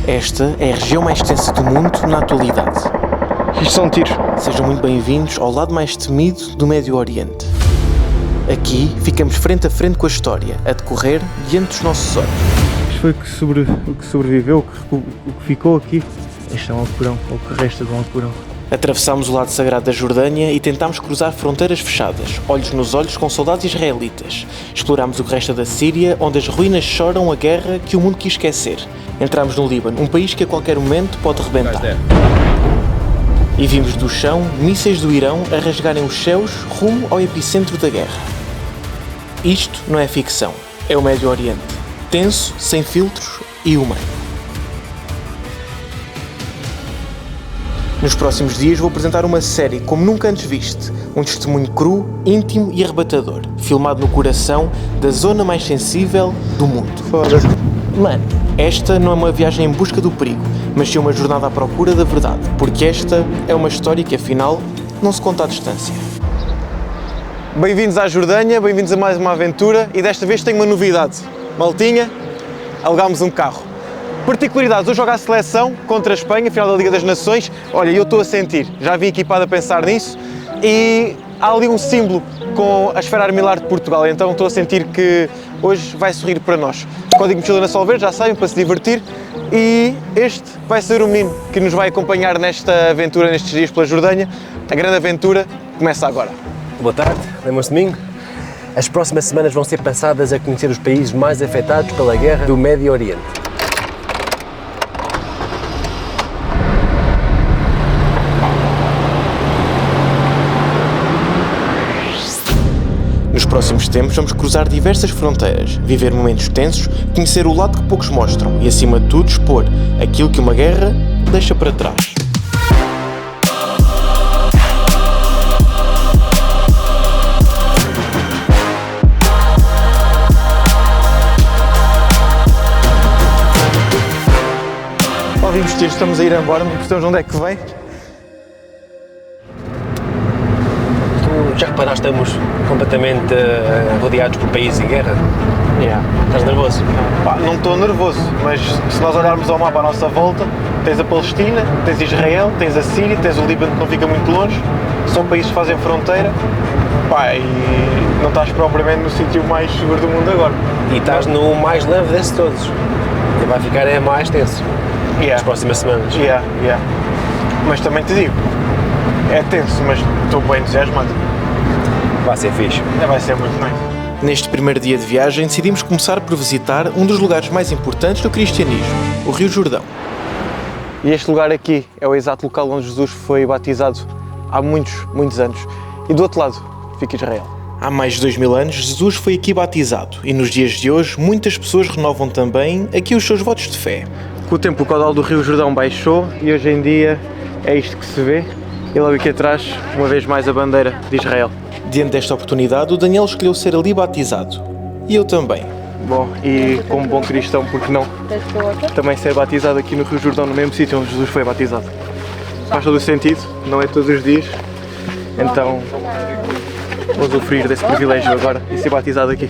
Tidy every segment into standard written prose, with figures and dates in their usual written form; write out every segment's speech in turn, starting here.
Esta é a região mais extensa do mundo na atualidade. Isto são tiros. Sejam muito bem-vindos ao lado mais temido do Médio Oriente. Aqui ficamos frente a frente com a história, a decorrer diante dos nossos olhos. Isto foi o que sobreviveu, o que ficou aqui. Este é um Alcorão, ou o que resta de um Alcorão. Atravessámos o lado sagrado da Jordânia e tentámos cruzar fronteiras fechadas, olhos nos olhos com soldados israelitas. Explorámos o que resta da Síria, onde as ruínas choram a guerra que o mundo quis esquecer. Entramos no Líbano, um país que a qualquer momento pode rebentar. E vimos do chão mísseis do Irão a rasgarem os céus rumo ao epicentro da guerra. Isto não é ficção, é o Médio Oriente. Tenso, sem filtros e humano. Nos próximos dias vou apresentar uma série como nunca antes viste. Um testemunho cru, íntimo e arrebatador, filmado no coração da zona mais sensível do mundo. Foda-se. Mano, esta não é uma viagem em busca do perigo, mas sim uma jornada à procura da verdade, porque esta é uma história que afinal não se conta à distância. Bem-vindos à Jordânia, bem-vindos a mais uma aventura e desta vez tenho uma novidade. Maltinha, alugámos um carro. Particularidades, hoje jogo a seleção contra a Espanha, final da Liga das Nações. Olha, eu estou a sentir, já vim equipado a pensar nisso e há ali um símbolo com a esfera armilar de Portugal, então estou a sentir que hoje vai sorrir para nós. Código Mochila na Solverde, já sabem, para se divertir, e este vai ser o menino que nos vai acompanhar nesta aventura, nestes dias pela Jordânia. A grande aventura começa agora. Boa tarde, lembram-se de domingo? As próximas semanas vão ser passadas a conhecer os países mais afetados pela guerra do Médio Oriente. Nos próximos tempos vamos cruzar diversas fronteiras, viver momentos tensos, conhecer o lado que poucos mostram e, acima de tudo, expor aquilo que uma guerra deixa para trás. Ouvimos que estamos a ir embora, não percebemos onde é que vem. Já reparaste, estamos completamente rodeados por países em guerra? Estás nervoso? Pá, não estou nervoso, mas se nós olharmos ao mapa à nossa volta, tens a Palestina, tens Israel, tens a Síria, tens o Líbano que não fica muito longe, são países que fazem fronteira, pá, e não estás propriamente no sítio mais seguro do mundo agora. E estás no mais leve desses todos. O que vai ficar é mais tenso nas próximas semanas. Mas também te digo, é tenso, mas estou bem entusiasmado. Vai ser fixe. Vai ser muito nice. Neste primeiro dia de viagem decidimos começar por visitar um dos lugares mais importantes do cristianismo, o Rio Jordão. E este lugar aqui é o exato local onde Jesus foi batizado há muitos anos. E do outro lado fica Israel. Há mais de 2000 anos Jesus foi aqui batizado e nos dias de hoje muitas pessoas renovam também aqui os seus votos de fé. Com o tempo o caudal do Rio Jordão baixou e hoje em dia é isto que se vê. E logo aqui atrás, uma vez mais, a bandeira de Israel. Diante desta oportunidade, o Daniel escolheu ser ali batizado. E eu também. Bom, e como bom cristão, por que não também ser batizado aqui no Rio Jordão, no mesmo sítio onde Jesus foi batizado? Faz todo o sentido, não é todos os dias. Então, vou usufruir desse privilégio agora e ser batizado aqui.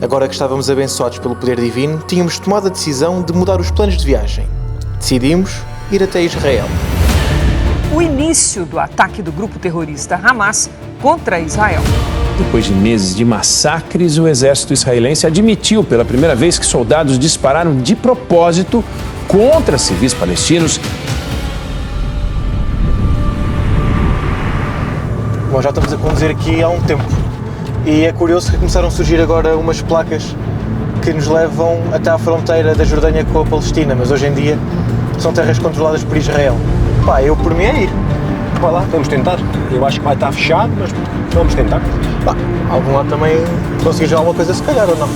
Agora que estávamos abençoados pelo poder divino, tínhamos tomado a decisão de mudar os planos de viagem. Decidimos ir até Israel. O início do ataque do grupo terrorista Hamas contra Israel. Depois de meses de massacres, o exército israelense admitiu pela primeira vez que soldados dispararam de propósito contra civis palestinos. Bom, já estamos a conduzir aqui há um tempo e é curioso que começaram a surgir agora umas placas que nos levam até à fronteira da Jordânia com a Palestina, mas hoje em dia são terras controladas por Israel. Pá, eu por mim é ir. Vai lá, vamos tentar. Eu acho que vai estar fechado, mas vamos tentar. Pá, algum lado também conseguir já alguma coisa se calhar ou não?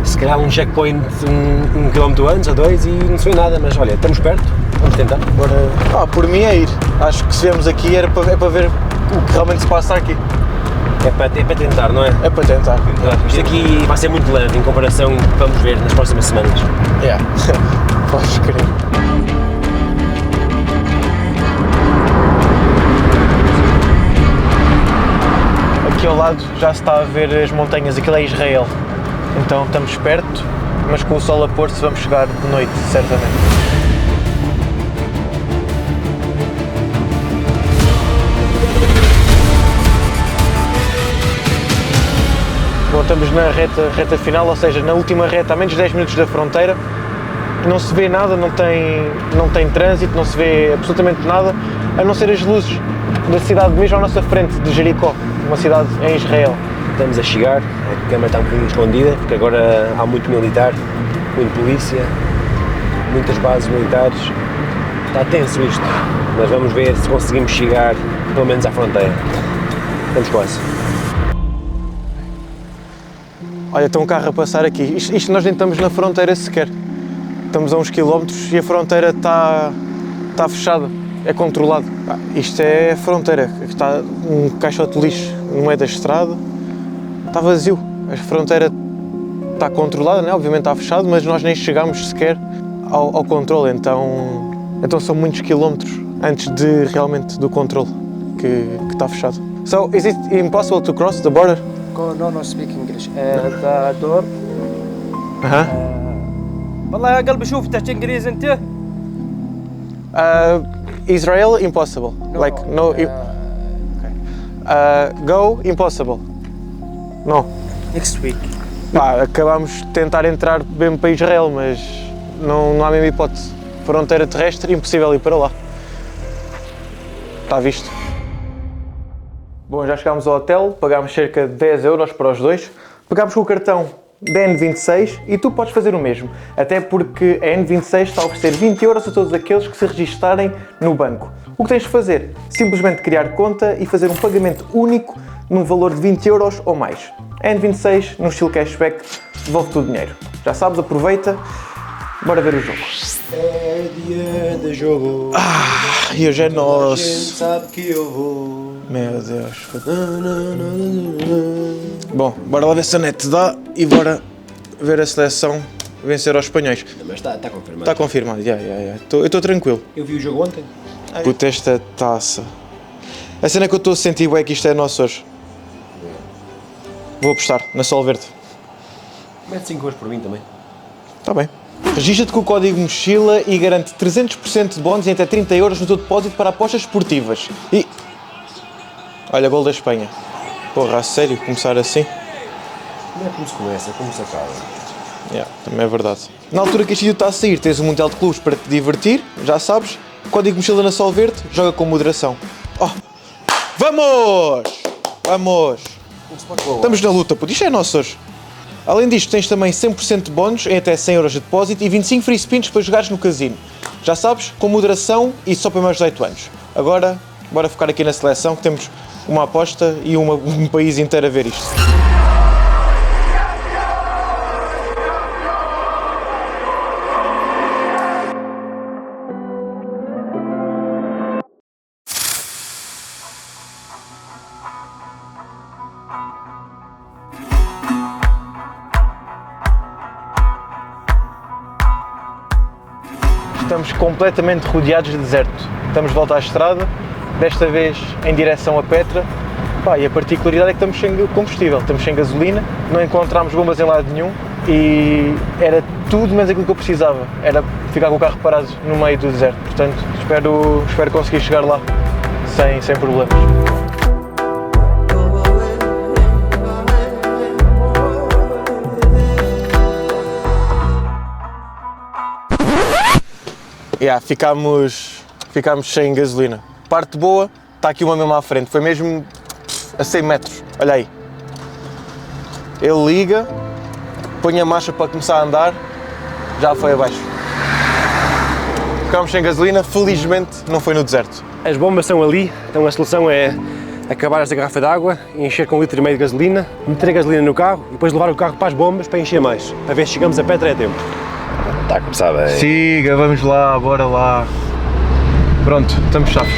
Se calhar um checkpoint um quilómetro antes ou dois e não se vê nada, mas olha, estamos perto, vamos tentar. Agora, por mim é ir. Acho que se viemos aqui é para ver o que realmente se passa aqui. É para tentar, não é? É para tentar. Isto aqui vai ser muito leve em comparação com o que vamos ver nas próximas semanas. Podes crer. Aqui ao lado já se está a ver as montanhas, aquilo é Israel. Então estamos perto mas com o sol a pôr-se vamos chegar de noite, certamente. Bom, estamos na reta final, ou seja, na última reta, a menos de 10 minutos da fronteira. Não se vê nada, não tem trânsito, não se vê absolutamente nada, a não ser as luzes da cidade mesmo à nossa frente, de Jericó, uma cidade em Israel. Estamos a chegar, a câmara está um bocadinho escondida, porque agora há muito militar, muita polícia, muitas bases militares. Está tenso isto, mas vamos ver se conseguimos chegar pelo menos à fronteira. Estamos quase. Olha, tem um carro a passar aqui. Isto nós nem estamos na fronteira sequer. Estamos a uns quilómetros e a fronteira está fechada, é controlado. Isto é a fronteira, está um caixote de lixo no meio da estrada, está vazio. A fronteira está controlada, né? Obviamente está fechado, mas nós nem chegamos sequer ao controle, então são muitos quilómetros antes de realmente do controle que está fechado. So, is it impossible to cross the border? No speak English. The door. والله يا قلبي شوف تحكي انجليزي انت؟ Israel impossible. Go impossible. No. Next week. Pá, acabámos de tentar entrar mesmo para Israel, mas não há mesmo hipótese. Fronteira terrestre, impossível ir para lá. Está visto. Bom, já chegámos ao hotel, pagámos cerca de 10 euros para os dois. Pegámos com o cartão da N26 e tu podes fazer o mesmo, até porque a N26 está a oferecer 20 euros a todos aqueles que se registarem no banco. O que tens de fazer? Simplesmente criar conta e fazer um pagamento único num valor de 20 euros ou mais. A N26, no estilo cashback, devolve-te o dinheiro. Já sabes, aproveita, bora ver o jogo. É dia de jogo. E hoje é nosso. Sabe que eu vou. Meu Deus. Bom, bora lá ver se a net dá e bora ver a seleção vencer aos espanhóis. Mas está confirmado. Está confirmado, eu estou tranquilo. Eu vi o jogo ontem. Puta, esta taça. A cena que eu estou a sentir é que isto é nosso hoje. Vou apostar na Sol Verde. Mete 5 euros por mim também. Está bem. Registra-te com o código mochila e garante 300% de bónus e até 30 euros no teu depósito para apostas esportivas. E... olha, gol da Espanha. Porra, a sério, começar assim? Não é como se começa, é como se acaba. Também é verdade. Na altura que este vídeo está a sair, tens o Mundial de Clubes para te divertir, já sabes. Código mochila na Sol Verde, joga com moderação. Oh. Vamos! Vamos! Estamos na luta, puto. Isto é nosso hoje. Além disto, tens também 100% de bónus em até 100 euros de depósito e 25 free spins para jogares no casino. Já sabes, com moderação e só para mais de 18 anos. Agora, bora focar aqui na seleção, que temos uma aposta e um país inteiro a ver isto. Estamos completamente rodeados de deserto. Estamos de volta à estrada, desta vez em direção a Petra. E a particularidade é que estamos sem combustível, estamos sem gasolina, não encontramos bombas em lado nenhum e era tudo menos aquilo que eu precisava. Era ficar com o carro parado no meio do deserto. Portanto, espero conseguir chegar lá sem problemas. Ficámos sem gasolina. Parte boa, está aqui uma mesmo à frente, foi mesmo a 100 metros, olha aí. Ele liga, põe a marcha para começar a andar, já foi abaixo. Ficámos sem gasolina, felizmente não foi no deserto. As bombas são ali, então a solução é acabar esta garrafa de água, encher com 1,5 litro de gasolina, meter a gasolina no carro e depois levar o carro para as bombas para encher mais, para ver se chegamos a Petra a tempo. Está a começar bem. Siga, vamos lá, bora lá. Pronto, estamos chaves.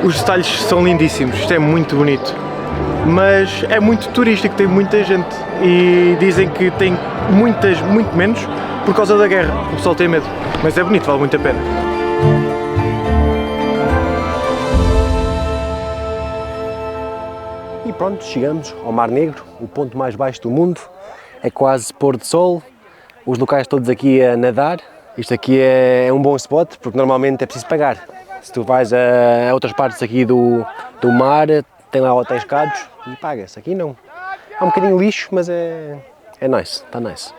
Os detalhes são lindíssimos, isto é muito bonito, mas é muito turístico, tem muita gente e dizem que tem muito menos por causa da guerra, o pessoal tem medo. Mas é bonito, vale muito a pena. E pronto, chegamos ao Mar Negro, o ponto mais baixo do mundo. É quase pôr de sol, os locais todos aqui a nadar. Isto aqui é um bom spot, porque normalmente é preciso pagar. Se tu vais a outras partes aqui do mar, tem lá hotéis caros e paga-se. Aqui não. É um bocadinho lixo, mas é nice, está nice.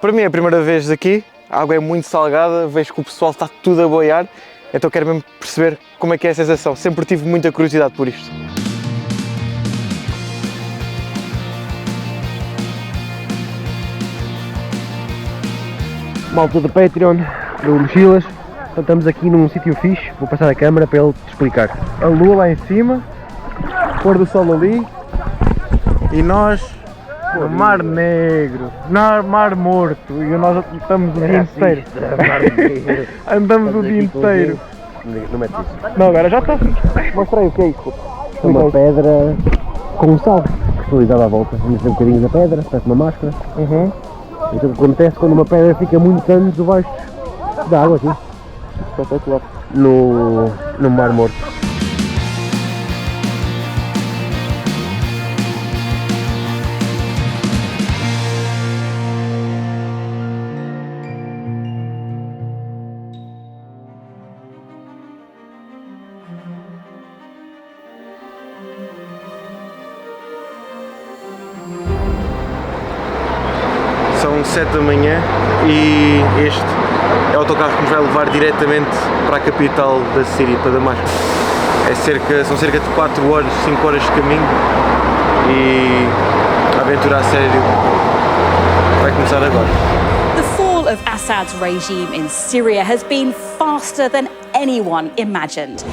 Para mim é a primeira vez aqui, a água é muito salgada, vejo que o pessoal está tudo a boiar, então quero mesmo perceber como é que é a sensação. Sempre tive muita curiosidade por isto. Malta do Patreon, do Mochilas, então estamos aqui num sítio fixe, vou passar a câmera para ele te explicar. A lua lá em cima, pôr do sol ali e nós no Mar Negro, no Mar Morto, e nós estamos o dia inteiro. Andamos o dia inteiro. Não metes isso. Não, agora já está. Mostra aí o que é isso. É uma pedra com sal, cristalizada à volta. Vamos ver um bocadinho da pedra, parece uma máscara. Então o que acontece quando uma pedra fica muitos anos debaixo da água, assim. Espetacular. No Mar Morto. São 7 da manhã e este é o autocarro que nos vai levar diretamente para a capital da Síria, para Damasco. São cerca de 4 horas, 5 horas de caminho e a aventura a sério vai começar agora. The fall of Assad's regime in Syria has been faster than anyone imagined.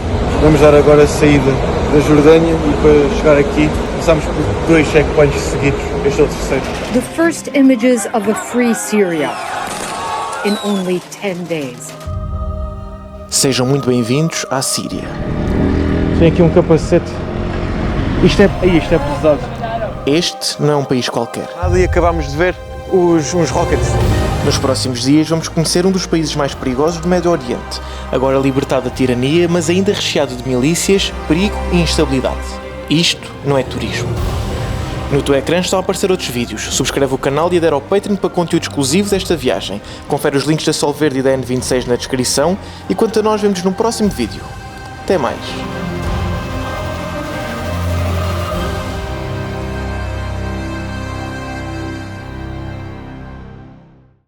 Vamos dar agora a saída da Jordânia e para chegar aqui passamos por 2 checkpoints seguidos, este é o terceiro. The first images of a free Syria in only 10 days. Sejam muito bem-vindos à Síria. Tem aqui um capacete. Isto é pesado. Este não é um país qualquer. E acabámos de ver uns rockets. Nos próximos dias vamos conhecer um dos países mais perigosos do Médio Oriente, agora libertado da tirania, mas ainda recheado de milícias, perigo e instabilidade. Isto não é turismo. No teu ecrã estão a aparecer outros vídeos. Subscreve o canal e adere ao Patreon para conteúdo exclusivo desta viagem. Confere os links da Solverde e da N26 na descrição e quanto a nós vemos no próximo vídeo. Até mais!